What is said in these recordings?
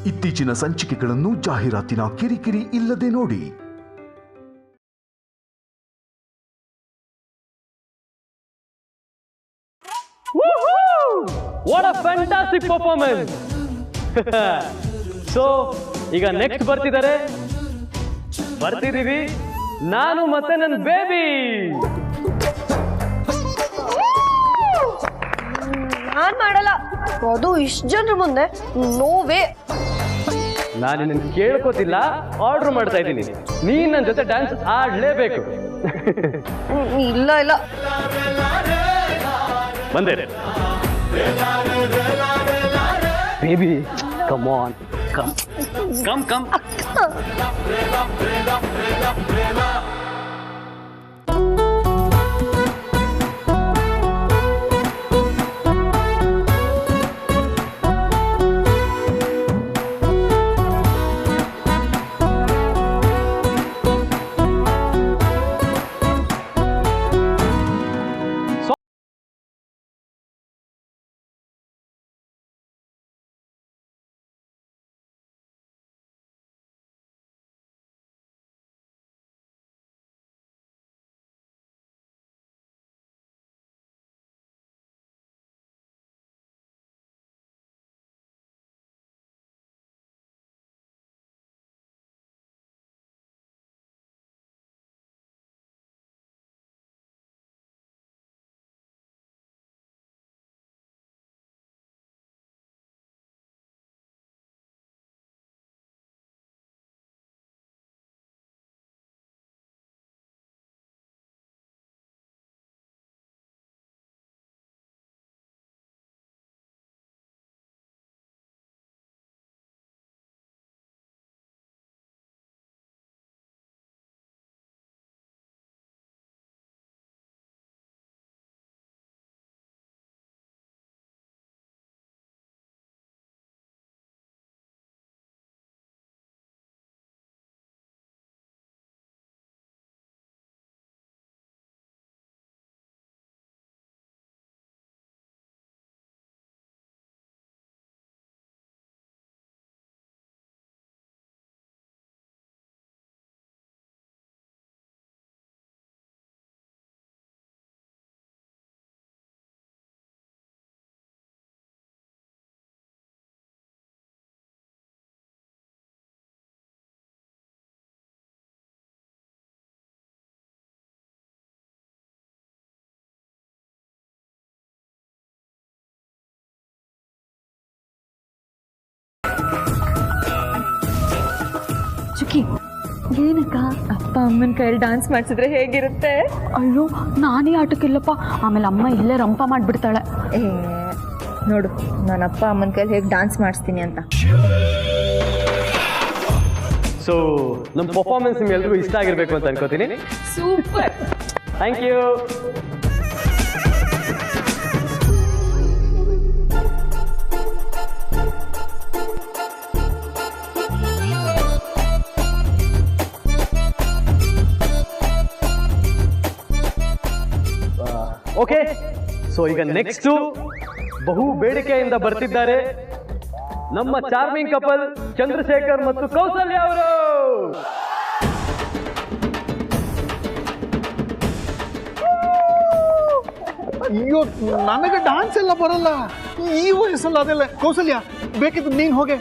ಇತ್ತೀಚಿನ ಸಂಚಿಕೆಗಳನ್ನು ಜಾಹೀರಾತಿನ ಕಿರಿಕಿರಿ ಇಲ್ಲದೆ ನೋಡಿ. What a fantastic performance! So, ಈಗ ನೆಕ್ಸ್ಟ್ ಬರ್ತಿದೀವಿ ನಾನು ಮತ್ತೆ ನನ್ನ ಬೇಬಿ. ನಾನ್ ಮಾಡಲ್ಲ, ಅದು ಇಷ್ಟು ಜನರ ಮುಂದೆ ನೋವೇ. ನಾನು ನಿನ್ನ ಕೇಳ್ಕೋತಿಲ್ಲ, ಆರ್ಡರ್ ಮಾಡ್ತಾ ಇದ್ದೀನಿ. ನೀನ್ ನನ್ನ ಜೊತೆ ಡ್ಯಾನ್ಸ್ ಆಡ್ಲೇಬೇಕು. ಇಲ್ಲ ಇಲ್ಲ ಬಂದೆ baby, come on, come come come. ಚುಕ್ಕಿ, ಏನಕ್ಕ ಅಪ್ಪ ಅಮ್ಮನ ಕೈಯಲ್ಲಿ ಡಾನ್ಸ್ ಮಾಡಿಸಿದ್ರೆ ಹೇಗಿರುತ್ತೆ? ಅಯ್ಯೋ, ನಾನೇ ಆಟಕ್ಕಿಲ್ಲಪ್ಪ, ಆಮೇಲೆ ಅಮ್ಮ ಇಲ್ಲೇ ರಂಪ ಮಾಡಿಬಿಡ್ತಾಳೆ. ನೋಡು, ನಾನು ಅಪ್ಪ ಅಮ್ಮನ ಕೈಯಲ್ಲಿ ಹೇಗೆ ಡಾನ್ಸ್ ಮಾಡಿಸ್ತೀನಿ ಅಂತ. ಸೊ ನಮ್ಮ ಪರ್ಫಾರ್ಮೆನ್ಸ್ ನಿಮ್ಗೆಲ್ರಿಗೂ ಇಷ್ಟ ಆಗಿರ್ಬೇಕು ಅಂತ ಅನ್ಕೋತೀನಿ. Super, thank you. Okay, so ಈಗ ನೆಕ್ಸ್ಟ್ ಬಹು ಬೇಡಿಕೆಯಿಂದ ಬರ್ತಿದ್ದಾರೆ ನಮ್ಮ ಚಾರ್ಮಿಂಗ್ ಕಪಲ್ ಚಂದ್ರಶೇಖರ್ ಮತ್ತು ಕೌಸಲ್ಯ ಅವರು. ಅಯ್ಯೋ, ನನಗೆ ಡಾನ್ಸ್ ಎಲ್ಲ ಬರಲ್ಲ ಈ ವಯಸ್ಸಲ್ಲ. ಅದೆಲ್ಲ ಕೌಸಲ್ಯ, ಬೇಕಿದ್ದು ನೀನ್ ಹೋಗೆ.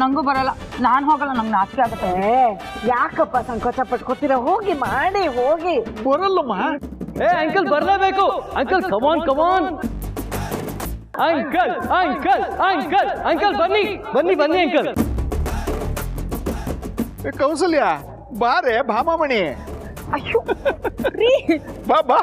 ನಂಗೂ ಬರಲ್ಲ, ನಾನು ಹೋಗಲ್ಲ, ನಂಗೆ ನಾಚಿಕೆ ಆಗುತ್ತೆ. ಯಾಕಪ್ಪ ಸಂಕೋಚ ಪಟ್ಕೋತೀರ? ಹೋಗಿ ಮಾಡಿ, ಹೋಗಿ. ಬರಲ್ಲಮ್ಮ. ಏ ಅಂಕಲ್, ಬರ್ಲೇಬೇಕು ಅಂಕಲ್. ಕಮಾನ್ ಕಮಾನ್ ಅಂಕಲ್, ಅಂಕಲ್ ಅಂಕಲ್ ಅಂಕಲ್, ಬನ್ನಿ ಬನ್ನಿ ಬನ್ನಿ ಅಂಕಲ್. ಕೌಸಲ್ಯ, ಬಾರೆ ಭಾಮಾಮಣಿ. ಅಯ್ಯೋ ಬಾ ಬಾ.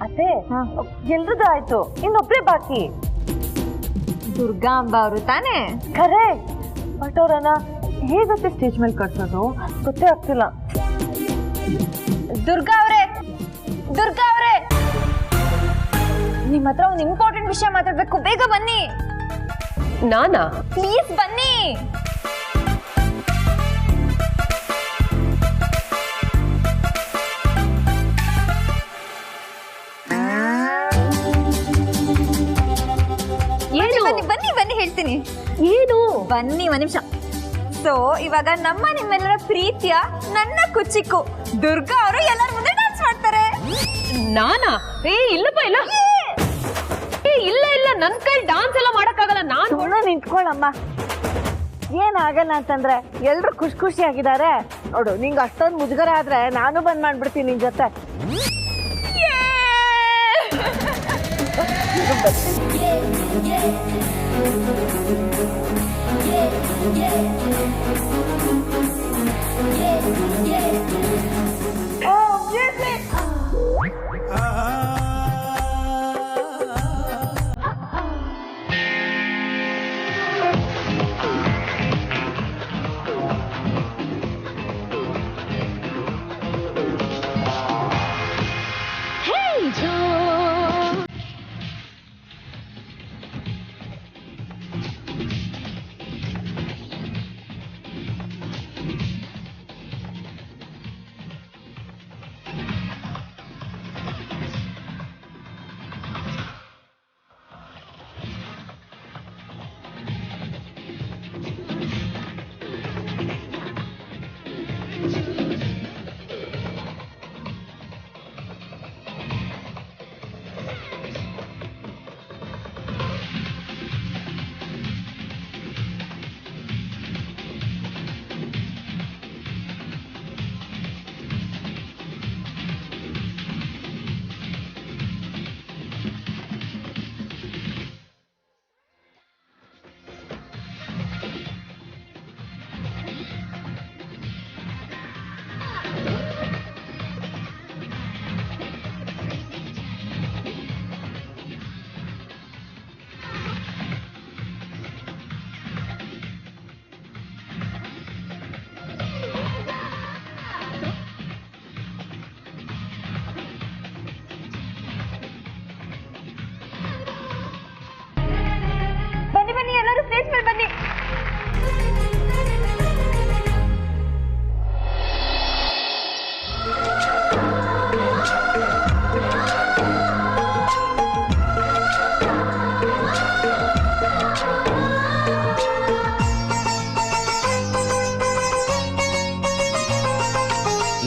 ಅದೇ ಎಲ್ರದ್ದು ಆಯ್ತು, ಇನ್ನೊಬ್ರೇ ಬಾಕಿ. ದುರ್ಗಾಂಬ ಅವರು ತಾನೇ? ಖರೆ, ಬಟ್ ಅವ್ರನ್ನ ಹೇಗತ್ತೆ ಸ್ಟೇಜ್ ಮೇಲೆ ಕಟ್ಸೋದು ಗೊತ್ತೇ ಆಗ್ತಿಲ್ಲ. ದುರ್ಗಾ ಅವರೇ, ದುರ್ಗಾ ಅವರೇ, ನಿಮ್ಮ ಹತ್ರ ಒಂದು ಇಂಪಾರ್ಟೆಂಟ್ ವಿಷಯ ಮಾತಾಡ್ಬೇಕು, ಬೇಗ ಬನ್ನಿ. ನಾನಾ? ಪ್ಲೀಸ್ ಬನ್ನಿ. ಬನ್ನಿ ಬನ್ನಿ ಹೇಳ್ತೀನಿ. ಏನು? ಬನ್ನಿ ಒಂದ್ ನಿಮಿಷ. ಸೊ ಇವಾಗ ನಿಮ್ಮೆಲ್ಲರ ಪ್ರೀತಿಯ ನನ್ನ ಕುಚಿಕ್ಕು ದುರ್ಗಾ ಅವರು ಎಲ್ಲರ ಮುಂದೆ ಡ್ಯಾನ್ಸ್ ಮಾಡ್ತಾರೆ. ನಾನಾ? ಇಲ್ಲಪ್ಪ, ಇಲ್ಲ ಇಲ್ಲ, ನನ್ ಕೈ ಡಾನ್ಸ್ ಎಲ್ಲ ಮಾಡಕ್ಕಾಗಲ್ಲ. ನಾನು ಸುಮ್ಮನೆ ನಿಂತ್ಕೊಳ್ಳಮ್ಮ, ಏನಾಗಲ್ಲ ಅಂತಂದ್ರೆ ಎಲ್ರು ಖುಷಿ ಖುಷಿಯಾಗಿದ್ದಾರೆ ನೋಡು. ನಿಂಗೆ ಅಷ್ಟೊಂದು ಮುಜುಗರ ಆದ್ರೆ ನಾನು ಬಂದ್ ಮಾಡ್ಬಿಡ್ತೀನಿ ನಿನ್ ಜೊತೆ.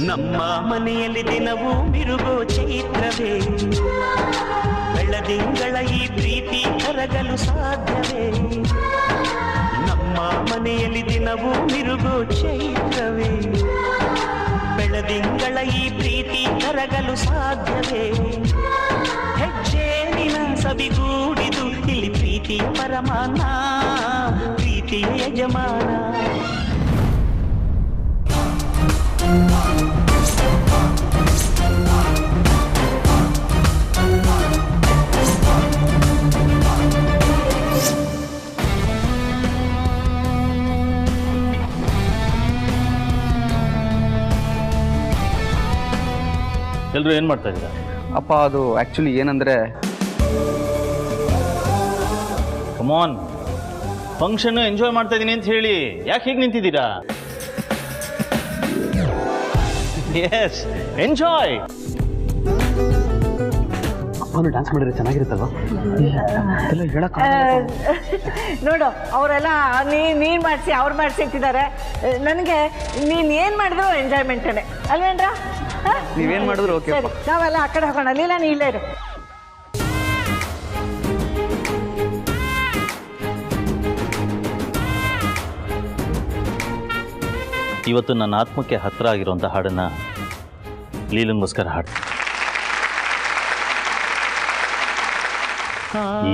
ನಮ್ಮ ಮನೆಯಲ್ಲಿ ದಿನವೂ ಮಿರುಗೋ ಚೈತ್ರವೇ, ಬೆಳದಿಂಗಳ ಈ ಪ್ರೀತಿ ಕರಗಲು ಸಾಧ್ಯವೇ? ನಮ್ಮ ಮನೆಯಲ್ಲಿ ದಿನವೂ ಮಿರುಗೋ ಚೈತ್ರವೇ, ಬೆಳದಿಂಗಳ ಈ ಪ್ರೀತಿ ಕರಗಲು ಸಾಧ್ಯವೇ? ಹೆಜ್ಜೇನಿನ ಸಬಿಗೂಡಿದು ಇಲ್ಲಿ ಪ್ರೀತಿಯ ಪರಮಾನ, ಪ್ರೀತಿಯ ಯಜಮಾನ. ಎಲ್ಲರೂ ಏನು ಮಾಡ್ತಾ ಇದ್ದೀರಾ? ಅಪ್ಪ ಅದು ಆ್ಯಕ್ಚುಲಿ ಏನಂದರೆ, ಕಮಾನ್, ಫಂಕ್ಷನ್ ಎಂಜಾಯ್ ಮಾಡ್ತಾ ಇದ್ದೀನಿ ಅಂತ ಹೇಳಿ ಯಾಕೆ ಹೀಗೆ ನಿಂತಿದ್ದೀರಾ? Yes, enjoy. ಅಪ್ಪನು ಡ್ಯಾನ್ಸ್ ಮಾಡಿದ್ರೆ ಚೆನ್ನಾಗಿರುತ್ತಲ್ವಾ? ಎಲ್ಲ ಹೇಳಕ್ಕ ನೋಡು, ಅವರೆಲ್ಲ ನೀನ್ ಮಾಡಿಸಿ ಅವ್ರು ಮಾಡಿಸಿ ಅಂತಿದ್ದಾರೆ. ನನಗೆ ನೀನ್ ಏನ್ ಮಾಡಿದ್ರು ಎಂಜಾಯ್ಮೆಂಟೇ ಅಲ್ವೇನ್ರ? ನೀವೇನ್ ಮಾಡಿದ್ರು ಓಕೆ. ನಾವೆಲ್ಲ ಆ ಕಡೆ ಹೋಗೋಣ. ಲೀಲಾ, ನೀ ಇಲ್ಲೇ ಇರು. ಇವತ್ತು ನನ್ನ ಆತ್ಮಕ್ಕೆ ಹತ್ತಿರ ಆಗಿರುವಂಥ ಹಾಡನ್ನು ಲೀಲಂಗೋಸ್ಕರ ಹಾಡು.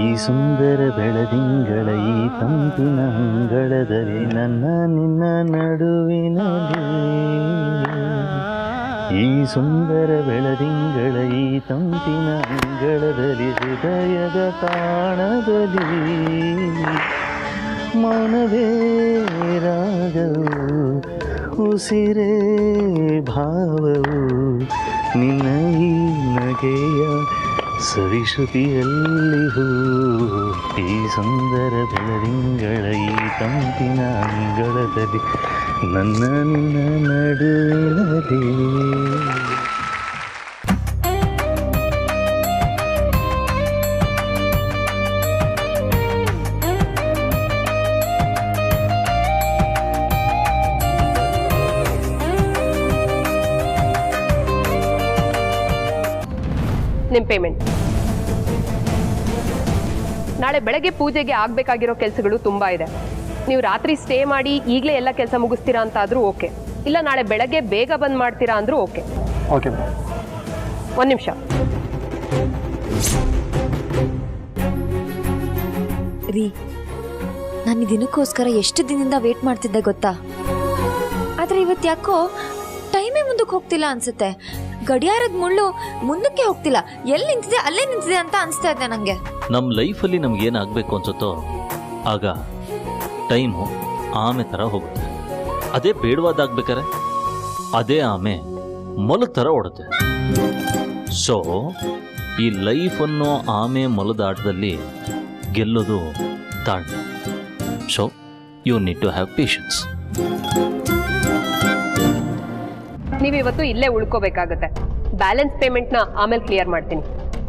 ಈ ಸುಂದರ ಬೆಳದಿಂಗಳ ಈ ತಂಪಿನ ಅಂಗಳದಲ್ಲಿ ನನ್ನ ನಿನ್ನ ನಡುವಿನಲ್ಲಿ ಈ ಸುಂದರ ಬೆಳದಿಂಗಳ ಈ ತಂಪಿನ ಅಂಗಳದಲ್ಲಿ ಹೃದಯದ ತಾಣದಲ್ಲಿ ಮೌನವೇ ರಾಗವು ಉಸಿರೇ ಭಾವವು ನಿನ್ನ ಈ ನಗೆಯ ಸವಿಶ್ರುತಿಯಲ್ಲಿ ಹೂ ಈ ಸುಂದರ ಬೆಳದಿಂಗಳ ಈ ತಂಪಿನ ಅಂಗಳದಲ್ಲಿ ನನ್ನ ನಿನ್ನ ನಡುವಿನಲ್ಲಿ. ನಿಮ್ಮ ಪೇಮೆಂಟ್. ನಾಳೆ ಬೆಳಗ್ಗೆ ಪೂಜೆಗೆ ಆಗಬೇಕಾಗಿರೋ ಕೆಲಸಗಳು ತುಂಬ ಇದೆ. ನೀವು ರಾತ್ರಿ ಸ್ಟೇ ಮಾಡಿ ಈಗಲೇ ಎಲ್ಲ ಕೆಲಸ ಮುಗಿಸ್ತೀರಾ ಅಂತ ಆದರೂ ಓಕೆ, ಇಲ್ಲ ನಾಳೆ ಬೆಳಗ್ಗೆ ಬೇಗ ಬಂದು ಮಾಡ್ತೀರಾ ಅಂದರೂ ಓಕೆ. ಓಕೆ ಒಂದು ನಿಮಿಷ. ರೀ, ನಾನು ಇದಕ್ಕೋಸ್ಕರ ಎಷ್ಟು ದಿನದಿಂದ ವೇಟ್ ಮಾಡ್ತಿದ್ದೆ ಗೊತ್ತಾ? ಆದರೆ ಇವತ್ತು ಯಾಕೋ ಟೈಮೇ ಮುಂದಕ್ಕೆ ಹೋಗ್ತಿಲ್ಲ ಅನ್ಸುತ್ತೆ. ಗಡಿಯಾರದ ಮುಳ್ಳು ಮುಂದಕ್ಕೆ ಹೋಗ್ತಿಲ್ಲ, ಎಲ್ಲಿ ನಿಂತಿದೆ ಅಲ್ಲೇ ನಿಂತಿದೆ ಅಂತ ಅನಿಸ್ತಾ ಇದೆ ನನಗೆ. ನಮ್ಮ ಲೈಫಲ್ಲಿ ನಮಗೇನಾಗಬೇಕು ಅನ್ಸುತ್ತೋ ಆಗ ಟೈಮು ಆಮೆ ಥರ ಹೋಗುತ್ತೆ. ಅದೇ ಬೇಡವಾದಾಗಬೇಕಾರೆ ಅದೇ ಆಮೆ ಮೊಲದ ಥರ ಓಡುತ್ತೆ. ಸೊ ಈ ಲೈಫ್ ಅನ್ನೋ ಆಮೆ ಮೊಲದ ಆಟದಲ್ಲಿ ಗೆಲ್ಲೋದು ತಾಳ್ಮೆ. So you need to have patience. ನೀವಿವತ್ತು ಇಲ್ಲೇ ಉಳ್ಕೋಬೇಕಾಗತ್ತೆ. ಬ್ಯಾಲೆನ್ಸ್ ಪೇಮೆಂಟ್ನ ಆಮೇಲೆ ಕ್ಲಿಯರ್ ಮಾಡ್ತೀನಿ.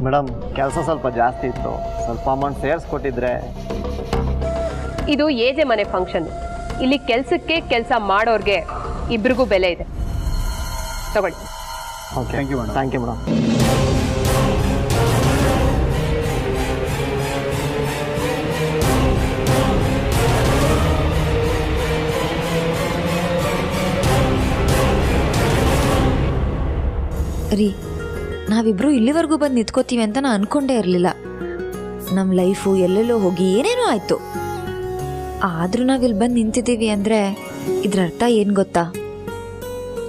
ಮೇಡಮ್, ಕೆಲಸ ಸ್ವಲ್ಪ ಜಾಸ್ತಿ ಇತ್ತು, ಸ್ವಲ್ಪ ಅಮೌಂಟ್ ಸೇರಿಸ್ಕೊಟ್ಟಿದ್ರೆ. ಇದು ಏಜೆ ಮನೆ ಫಂಕ್ಷನ್. ಇಲ್ಲಿ ಕೆಲಸಕ್ಕೆ ಕೆಲಸ ಮಾಡೋರ್ಗೆ ಇಬ್ರಿಗೂ ಬೆಲೆ ಇದೆ. ತಗೊಳ್ಳಿ. Okay, thank you madam. Thank you madam. ರೀ, ನಾವಿಬ್ರು ಇಲ್ಲಿವರೆಗೂ ಬಂದು ನಿಂತ್ಕೋತೀವಿ ಅಂತ ನಾನು ಅನ್ಕೊಂಡೇ ಇರಲಿಲ್ಲ. ನಮ್ಮ ಲೈಫು ಎಲ್ಲೆಲ್ಲೋ ಹೋಗಿ ಏನೇನೋ ಆಯಿತು. ಆದರೂ ನಾವಿಲ್ಲಿ ಬಂದು ನಿಂತಿದ್ದೀವಿ ಅಂದರೆ ಇದ್ರ ಅರ್ಥ ಏನು ಗೊತ್ತಾ?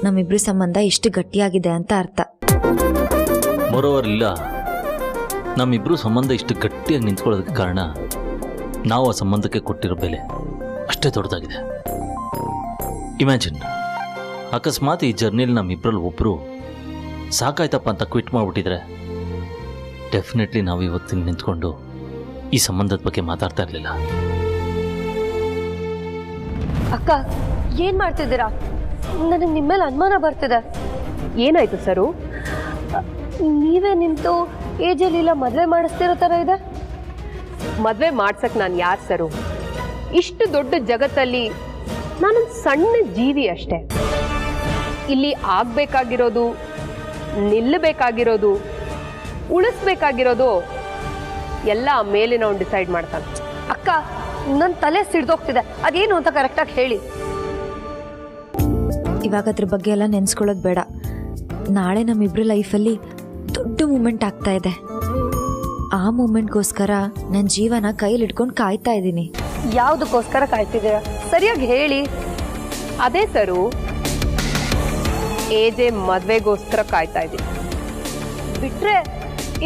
ನಮ್ಮಿಬ್ರು ಸಂಬಂಧ ಎಷ್ಟು ಗಟ್ಟಿಯಾಗಿದೆ ಅಂತ ಅರ್ಥ. ಮೋರೋವರ್ ಇಲ್ಲ, ನಮ್ಮಿಬ್ರು ಸಂಬಂಧ ಇಷ್ಟು ಗಟ್ಟಿಯಾಗಿ ನಿಂತ್ಕೊಳ್ಳೋದಕ್ಕೆ ಕಾರಣ ನಾವು ಆ ಸಂಬಂಧಕ್ಕೆ ಕೊಟ್ಟಿರೋ ಬೆಲೆ ಅಷ್ಟೇ ದೊಡ್ಡದಾಗಿದೆ. ಇಮ್ಯಾಜಿನ್, ಅಕಸ್ಮಾತ್ ಈ ಜರ್ನಿಯಲ್ಲಿ ನಮ್ಮಿಬ್ಬರಲ್ಲಿ ಒಬ್ಬರು ಸಾಕಾಯ್ತಪ್ಪ ಅಂತ ಕ್ವಿಟ್ ಮಾಡಿಬಿಟ್ಟಿದ್ರೆ ಡೆಫಿನೆಟ್ಲಿ ನಾವು ಇವತ್ತಿನ ನಿಂತ್ಕೊಂಡು ಈ ಸಂಬಂಧದ ಬಗ್ಗೆ ಮಾತಾಡ್ತಾ ಇರಲಿಲ್ಲ. ಅಕ್ಕ, ಏನ್ ಮಾಡ್ತಿದ್ದೀರಾ? ನನಗೆ ನಿಮ್ಮ ಮೇಲೆ ಅನುಮಾನ ಬರ್ತಿದೆ. ಏನಾಯ್ತು ಸರು? ನೀವೇ ನಿಂತು ಏಜಲ್ಲಿಲ್ಲ ಮದುವೆ ಮಾಡಿಸ್ತಿರೋ ಥರ ಇದೆ. ಮದುವೆ ಮಾಡ್ಸಕ್ ನಾನು ಯಾರು ಸರು? ಇಷ್ಟು ದೊಡ್ಡ ಜಗತ್ತಲ್ಲಿ ನಾನೊಂದು ಸಣ್ಣ ಜೀವಿ ಅಷ್ಟೆ. ಇಲ್ಲಿ ಆಗ್ಬೇಕಾಗಿರೋದು, ನಿಲ್ಲಬೇಕಾಗಿರೋದು, ಉಳಿಸ್ಬೇಕಾಗಿರೋದು ಎಲ್ಲ ಮೇಲಿನವನು ಡಿಸೈಡ್ ಮಾಡ್ತಾನೆ. ಅಕ್ಕ, ನನ್ನ ತಲೆ ಸಿಡ್ದೋಗ್ತಿದೆ, ಅದೇನು ಅಂತ ಕರೆಕ್ಟಾಗಿ ಹೇಳಿ. ಇವಾಗ ಅದ್ರ ಬಗ್ಗೆ ಎಲ್ಲ ನೆನೆಸ್ಕೊಳ್ಳೋದು ಬೇಡ. ನಾಳೆ ನಮ್ಮಿಬ್ರ ಲೈಫಲ್ಲಿ ದೊಡ್ಡ ಮೂಮೆಂಟ್ ಆಗ್ತಾ ಇದೆ. ಆ ಮೂಮೆಂಟ್ಗೋಸ್ಕರ ನನ್ನ ಜೀವನ ಕೈಲಿಟ್ಕೊಂಡು ಕಾಯ್ತಾ ಇದ್ದೀನಿ. ಯಾವುದಕ್ಕೋಸ್ಕರ ಕಾಯ್ತಿದ್ದೀರಾ? ಸರಿಯಾಗಿ ಹೇಳಿ. ಅದೇ ಸರು, ಏಜೆ ಮದ್ವೆಗೋಸ್ಕರ ಕಾಯ್ತಾ ಇದ್ದೀನಿ. ಬಿಟ್ರೆ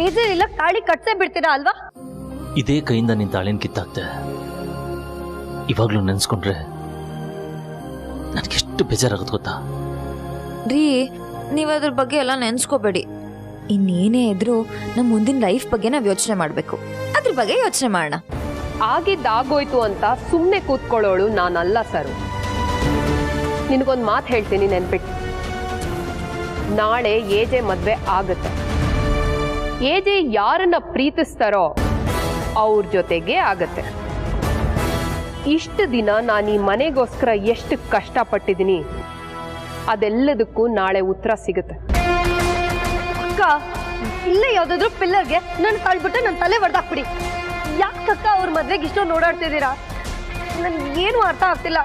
ಏಜೆ ಇಲ್ಲ ತಾಳಿ ಕಟ್ಸೇ ಬಿಡ್ತೀರಾ ಅಲ್ವಾ? ಇದೇ ಕೈಯಿಂದ ನಿನ್ನ ತಾಳಿನ ಕಿತ್ತಾಕ್ತೆ. ಇವಾಗ್ಲೂ ನೆನೆಸ್ಕೊಂಡ್ರೆ ನನಗೆಷ್ಟು ಬೇಜಾರಾಗುತ್ತೆ ಗೊತ್ತಾ? ರೀ, ನೀವು ಅದ್ರ ಬಗ್ಗೆ ಎಲ್ಲ ನೆನೆಸ್ಕೋಬೇಡಿ. ಇನ್ನೇನೇ ಇದ್ರೂ ನಮ್ಮ ಮುಂದಿನ ಲೈಫ್ ಬಗ್ಗೆ ನಾವು ಯೋಚನೆ ಮಾಡಬೇಕು. ಅದ್ರ ಬಗ್ಗೆ ಯೋಚನೆ ಮಾಡೋಣ. ಆಗಿದ್ದಾಗೋಯ್ತು ಅಂತ ಸುಮ್ಮನೆ ಕೂತ್ಕೊಳ್ಳೋಳು ನಾನಲ್ಲ ಸರು. ನಿನಗೊಂದು ಮಾತು ಹೇಳ್ತೀನಿ, ನೆನ್ಪಿಟ್ಟು. ನಾಳೆ ಏಜೆ ಮದ್ವೆ ಆಗುತ್ತೆ. ಏಜೆ ಯಾರನ್ನ ಪ್ರೀತಿಸ್ತಾರೋ ಅವ್ರ ಜೊತೆಗೆ ಆಗತ್ತೆ. ಇಷ್ಟು ದಿನ ನಾನು ಈ ಮನೆಗೋಸ್ಕರ ಎಷ್ಟು ಕಷ್ಟಪಟ್ಟಿದ್ದೀನಿ ಅದೆಲ್ಲದಕ್ಕೂ ನಾಳೆ ಉತ್ತರ ಸಿಗುತ್ತೆ. ಅಕ್ಕ, ಇಲ್ಲೇ ಯಾವ್ದಾದ್ರು ಪಿಲ್ಲರ್ಗೆ ನನ್ನ ತಳ್ಬಿಟ್ಟು ನನ್ನ ತಲೆ ಹೊಡೆದಾಕ್ಬಿಡಿ. ಯಾಕಕ್ಕ ಅವ್ರ ಮದ್ವೆಗೆ ಇಷ್ಟೊಂದು ಓಡಾಡ್ತಿದ್ದೀರಾ? ನನ್ಗೇನು ಅರ್ಥ ಆಗ್ತಿಲ್ಲ.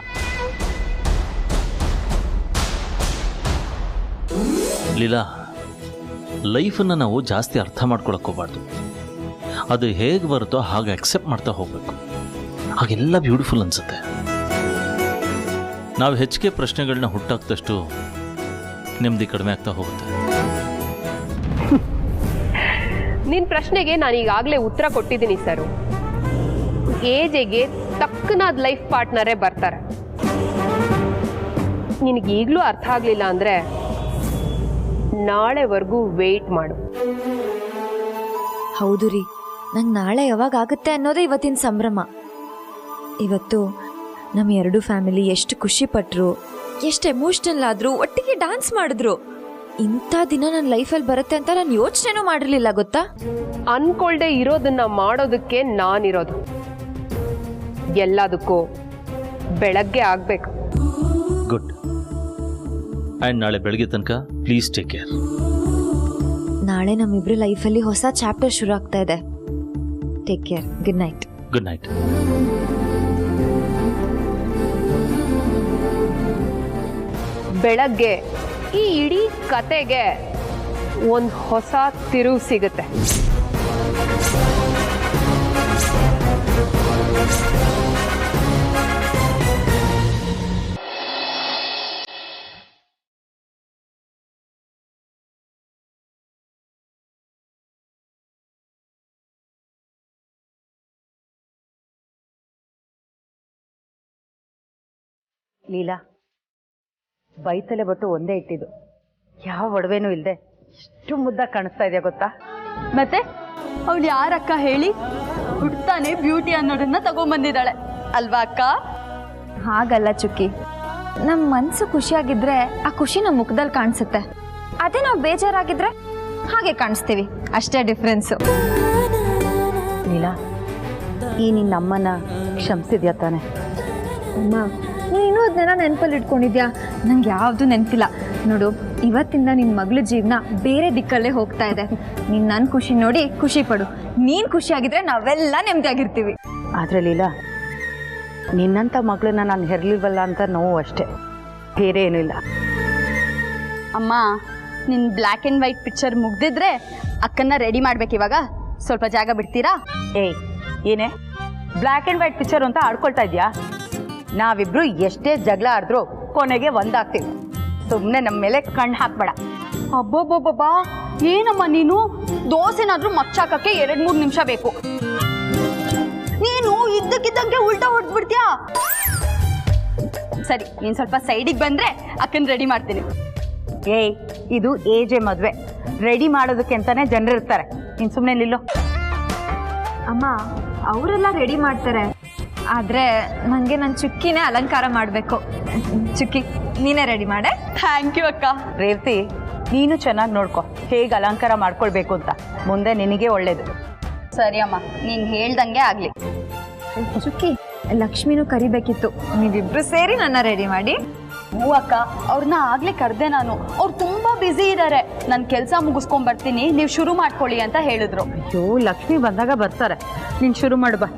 ಲೀಲಾ, ಲೈಫನ್ನು ನಾವು ಜಾಸ್ತಿ ಅರ್ಥ ಮಾಡ್ಕೊಳಕ್ಕೆ ಹೋಗ್ಬಾರ್ದು. ಅದು ಹೇಗೆ ಬರುತ್ತೋ ಹಾಗೆ ಅಕ್ಸೆಪ್ಟ್ ಮಾಡ್ತಾ ಹೋಗ್ಬೇಕು. ಹಾಗೆಲ್ಲ ಬ್ಯೂಟಿಫುಲ್ ಅನ್ಸುತ್ತೆ. ನಾವು ಹೆಚ್ಚಿಗೆ ಪ್ರಶ್ನೆಗಳನ್ನ ಹುಟ್ಟಾಕ್ದಷ್ಟು ನೆಮ್ಮದಿ ಕಡಿಮೆ ಆಗ್ತಾ ಹೋಗುತ್ತೆ. ನಿನ್ನ ಪ್ರಶ್ನೆಗೆ ನಾನು ಈಗಾಗಲೇ ಉತ್ತರ ಕೊಟ್ಟಿದ್ದೀನಿ ಸರ್. ಏಜಿಗೆ ತಕ್ಕನಾದ ಲೈಫ್ ಪಾರ್ಟ್ನರೇ ಬರ್ತಾರೆ. ನಿನಗೆ ಈಗಲೂ ಅರ್ಥ ಆಗಲಿಲ್ಲ ಅಂದರೆ ನಾಳೆವರೆಗೂ ವೆಯ್ಟ್ ಮಾಡು. ಹೌದು ರೀ, ನಂಗೆ ನಾಳೆ ಯಾವಾಗ ಆಗುತ್ತೆ ಅನ್ನೋದೇ ಇವತ್ತಿನ ಸಂಭ್ರಮ. ಇವತ್ತು ನಮ್ಮ ಎರಡು ಫ್ಯಾಮಿಲಿ ಎಷ್ಟು ಖುಷಿ ಪಟ್ಟರು, ಎಷ್ಟು ಎಮೋಷ್ನಲ್ ಆದ್ರು, ಒಟ್ಟಿಗೆ ಡ್ಯಾನ್ಸ್ ಮಾಡಿದ್ರು. ಇಂಥ ದಿನ ನನ್ನ ಲೈಫಲ್ಲಿ ಬರುತ್ತೆ ಅಂತ ನಾನು ಯೋಚನೆನೂ ಮಾಡಿರಲಿಲ್ಲ ಗೊತ್ತಾ. ಅನ್ಕೊಳ್ದೆ ಇರೋದನ್ನ ಮಾಡೋದಕ್ಕೆ ನಾನಿರೋದು. ಎಲ್ಲದಕ್ಕೂ ಬೆಳಗ್ಗೆ ಆಗ್ಬೇಕು. ಗುಡ್. ಆ್ಯಂಡ್ ನಾಳೆ ಬೆಳಗ್ಗೆ ತನಕ ಪ್ಲೀಸ್ ಟೇಕ್ ಕೇರ್. ನಾಳೆ ನಮ್ಮಿಬ್ರು ಲೈಫಲ್ಲಿ ಹೊಸ ಚಾಪ್ಟರ್ ಶುರು ಆಗ್ತಾ ಇದೆ. Take care. Good night. Good night. ಬೆಳಗ್ಗೆ ಈ ಇಡೀ ಕತೆಗೆ ಒಂದು ಹೊಸ ತಿರುವು ಸಿಗುತ್ತೆ. ಲೀಲಾ, ಬೈತಲೆ ಬಟ್ಟು ಒಂದೇ ಇಟ್ಟಿದ್ದು, ಯಾವ ಒಡವೆನೂ ಇಲ್ಲದೆ ಎಷ್ಟು ಮುದ್ದಾಗಿ ಕಾಣಿಸ್ತಾ ಇದೆಯಾ ಗೊತ್ತಾ. ಮತ್ತೆ ಅವಳು ಯಾರಕ್ಕ ಹೇಳಿ, ಹುಡ್ತಾನೆ ಬ್ಯೂಟಿ ಅನ್ನೋದನ್ನ ತಗೊಂಡ್ಬಂದಿದ್ದಾಳೆ ಅಲ್ವಾ ಅಕ್ಕ? ಹಾಗಲ್ಲ ಚುಕ್ಕಿ, ನಮ್ಮ ಮನಸ್ಸು ಖುಷಿಯಾಗಿದ್ರೆ ಆ ಖುಷಿ ನಮ್ಮ ಮುಖದಲ್ಲಿ ಕಾಣಿಸುತ್ತೆ. ಅದೇ ನಾವು ಬೇಜಾರಾಗಿದ್ರೆ ಹಾಗೆ ಕಾಣಿಸ್ತೀವಿ, ಅಷ್ಟೇ ಡಿಫ್ರೆನ್ಸು. ಲೀಲಾ, ಈ ನಿನ್ನ ಅಮ್ಮನ ಕ್ಷಮಿಸಿದ್ಯಾ ತಾನೆ? ಅಮ್ಮ, ನೀನು ಅದನ್ನೆಲ್ಲ ನೆನಪಲ್ಲಿ ಇಟ್ಕೊಂಡಿದ್ಯಾ? ನಂಗೆ ಯಾವುದು ನೆನಪಿಲ್ಲ ನೋಡು. ಇವತ್ತಿಂದ ನಿನ್ನ ಮಗಳ ಜೀವನ ಬೇರೆ ದಿಕ್ಕಲ್ಲೇ ಹೋಗ್ತಾ ಇದೆ. ನೀನು ನನ್ನ ಖುಷಿ ನೋಡಿ ಖುಷಿ ಪಡು. ನೀನು ಖುಷಿಯಾಗಿದ್ರೆ ನಾವೆಲ್ಲ ನೆಮ್ಮದಿಯಾಗಿರ್ತೀವಿ. ಆದರೆ ಲೀಲಾ, ನಿನ್ನಂಥ ಮಗಳನ್ನ ನಾನು ಹೆರಲಿಲ್ವಲ್ಲ ಅಂತ ನೋವು ಅಷ್ಟೇ, ಬೇರೆ ಏನೂ ಇಲ್ಲ. ಅಮ್ಮ, ನಿನ್ನ ಬ್ಲ್ಯಾಕ್ ಆ್ಯಂಡ್ ವೈಟ್ ಪಿಕ್ಚರ್ ಮುಗ್ದಿದ್ರೆ ಅಕ್ಕನ್ನ ರೆಡಿ ಮಾಡ್ಬೇಕು. ಇವಾಗ ಸ್ವಲ್ಪ ಜಾಗ ಬಿಡ್ತೀರಾ? ಏಯ್, ಏನೇ ಬ್ಲ್ಯಾಕ್ ಆ್ಯಂಡ್ ವೈಟ್ ಪಿಕ್ಚರ್ ಅಂತ ಆಡ್ಕೊಳ್ತಾ ಇದೆಯಾ? ನಾವಿಬ್ರು ಎಷ್ಟೇ ಜಗಳ ಆಡಿದ್ರು ಕೊನೆಗೆ ಒಂದಾಗ್ತೀವಿ. ಸುಮ್ಮನೆ ನಮ್ಮ ಮೇಲೆ ಕಣ್ಣು ಹಾಕ್ಬೇಡ. ಅಬ್ಬಬ್ಬಬ್ಬಾ, ಏನಮ್ಮ ನೀನು? ದೋಸೆನಾದ್ರೂ ಮಚ್ಚಾಕಕ್ಕೆ 2-3 ನಿಮಿಷ ಬೇಕು. ನೀನು ಇದ್ದಕ್ಕಿದ್ದಂಗೆ ಉಲ್ಟಾ ಹೊಡ್ಬಿಡ್ತೀಯಾ? ಸರಿ, ನೀನು ಸ್ವಲ್ಪ ಸೈಡಿಗೆ ಬಂದ್ರೆ ಅಕ್ಕನ ರೆಡಿ ಮಾಡ್ತೀನಿ. ಏಯ್, ಇದು ಏಜೆ ಮದುವೆ, ರೆಡಿ ಮಾಡೋದಕ್ಕೆ ಅಂತಾನೆ ಜನರಿರ್ತಾರೆ. ನೀನು ಸುಮ್ಮನೆ ನಿಲ್ಲೋ. ಅಮ್ಮ, ಅವರೆಲ್ಲ ರೆಡಿ ಮಾಡ್ತಾರೆ, ಆದರೆ ನನಗೆ ನನ್ನ ಚುಕ್ಕಿನೇ ಅಲಂಕಾರ ಮಾಡಬೇಕು. ಚುಕ್ಕಿ, ನೀನೇ ರೆಡಿ ಮಾಡೆ. ಥ್ಯಾಂಕ್ ಯು ಅಕ್ಕ. ರೇವತಿ, ನೀನು ಚೆನ್ನಾಗಿ ನೋಡ್ಕೊ ಹೇಗೆ ಅಲಂಕಾರ ಮಾಡ್ಕೊಳ್ಬೇಕು ಅಂತ, ಮುಂದೆ ನಿನಗೆ ಒಳ್ಳೇದು. ಸರಿ ಅಮ್ಮ, ನೀನು ಹೇಳ್ದಂಗೆ ಆಗಲಿ. ಚುಕ್ಕಿ, ಲಕ್ಷ್ಮಿನೂ ಕರಿಬೇಕಿತ್ತು, ನೀವಿಬ್ರು ಸೇರಿ ನನ್ನ ರೆಡಿ ಮಾಡಿ. ಹ್ಞೂ ಅಕ್ಕ, ಅವ್ರನ್ನ ಆಗ್ಲೇ ಕರೆದೆ ನಾನು. ಅವ್ರು ತುಂಬಾ ಬ್ಯುಸಿ ಇದ್ದಾರೆ. ನನ್ನ ಕೆಲಸ ಮುಗಿಸ್ಕೊಂಡ್ ಬರ್ತೀನಿ, ನೀವು ಶುರು ಮಾಡ್ಕೊಳ್ಳಿ ಅಂತ ಹೇಳಿದ್ರು. ಅಯ್ಯೋ, ಲಕ್ಷ್ಮಿ ಬಂದಾಗ ಬರ್ತಾರೆ, ನೀನು ಶುರು ಮಾಡು ಬಾ.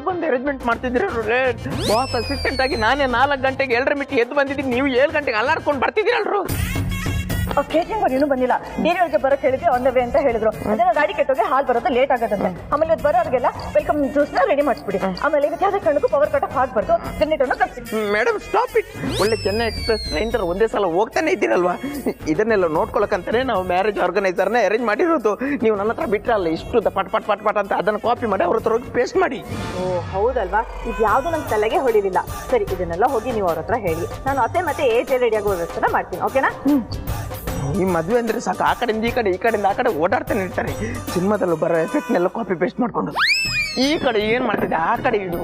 ಬಂದು ಅರೇಂಜ್ಮೆಂಟ್ ಮಾಡ್ತಿದ್ದೀರ ಬಾಸ್ ಅಸಿಸ್ಟೆಂಟ್ ಆಗಿ ನಾನೇ 4 ಗಂಟೆಗೆ 7 ಮೀಟಿಂಗ್ ಎದ್ದು ಬಂದಿದ್ದೀನಿ. ನೀವು 7 ಗಂಟೆಗೆ ಅಲಾರ್ಕೊಂಡು ಬರ್ತಿದ್ದೀರಲ್ರು. ಕೇಟಿಂಗ್ ಅವ್ರು ಇನ್ನೂ ಬಂದಿಲ್ಲ ಡೇರಿಯವ್ರಿಗೆ ಬರೋಕ್ಕೆ ಹೇಳಿದ್ರೆ ಆನ್ ದ ವೇ ಅಂತ ಹೇಳಿದ್ರು. ಅದನ್ನ ಗಾಡಿ ಕೆಟ್ಟೋಗಿ ಹಾಲು ಬರೋದು ಲೇಟ್ ಆಗುತ್ತೆ. ಆಮೇಲೆ ಇವತ್ತು ಬರೋರಿಗೆಲ್ಲ ವೆಲ್ಕಮ್ ಜ್ಯೂಸ್ನ ರೆಡಿ ಮಾಡಿಸ್ಬಿಡಿ. ಆಮೇಲೆ ಇವತ್ತು ಯಾವುದೇ ಕಾರಣಕ್ಕೂ ಪವರ್ ಕಟ್ ಆಗಬಾರ್ದು. ಜನರೇಟರ್ನ ಕಳಿಸಿ. Madam stop it. ಒಳ್ಳೆ ಚೆನ್ನೈ ಎಕ್ಸ್ಪ್ರೆಸ್ ಟ್ರೈನ್ ತರ ಒಂದೇ ಸಲ ಹೋಗ್ತಾನೆ ಇದ್ದೀರಲ್ವಾ, ಇದನ್ನೆಲ್ಲ ನೋಡ್ಕೊಳಕಂತಾನೆ ನಾವು ಮ್ಯಾರೇಜ್ ಆರ್ಗನೈಸರ್ನ ಅರೇಂಜ್ ಮಾಡಿರೋದು. ನೀವು ನನ್ನ ಹತ್ರ ಬಿಟ್ರಲ್ಲ ಇಷ್ಟು ಪಟ್ ಪಟ್ ಪಟ್ ಪಟ್ ಅಂತ ಅದನ್ನು ಕಾಪಿ ಮಾಡಿ ಅವ್ರ ಹತ್ರ ಹೋಗಿ ಪೇಸ್ಟ್ ಮಾಡಿ. ಓ ಹೌದಲ್ವಾ, ಇದು ಯಾವುದು ನಂಗೆ ತಲೆಗೆ ಹೊಳಿಲಿಲ್ಲ. ಸರಿ, ಇದನ್ನೆಲ್ಲ ಹೋಗಿ ನೀವು ಅವ್ರ ಹತ್ರ ಹೇಳಿ. ನಾನು ಮತ್ತೆ ಏಜ್ ರೆಡಿ ಆಗೋ ವ್ಯವಸ್ಥೆ ಮಾಡ್ತೀನಿ. ಓಕೆನಾ? ಈ ಮದುವೆ ಅಂದ್ರೆ ಸಾಕು ಆ ಕಡೆಯಿಂದ ಈ ಕಡೆಯಿಂದ ಆ ಕಡೆ ಓಡಾಡ್ತಾನೆ ಇರ್ತಾರೆ. ಸಿನಿಮಾದಲ್ಲೂ ಬರೋ ಎಫೆಕ್ಟ್ನೆಲ್ಲ ಕಾಪಿ ಪೇಸ್ಟ್ ಮಾಡ್ಕೊಂಡು ಈ ಕಡೆ ಏನ್ ಮಾಡ್ತಿದ್ದೆ ಆ ಕಡೆ ಇಡು.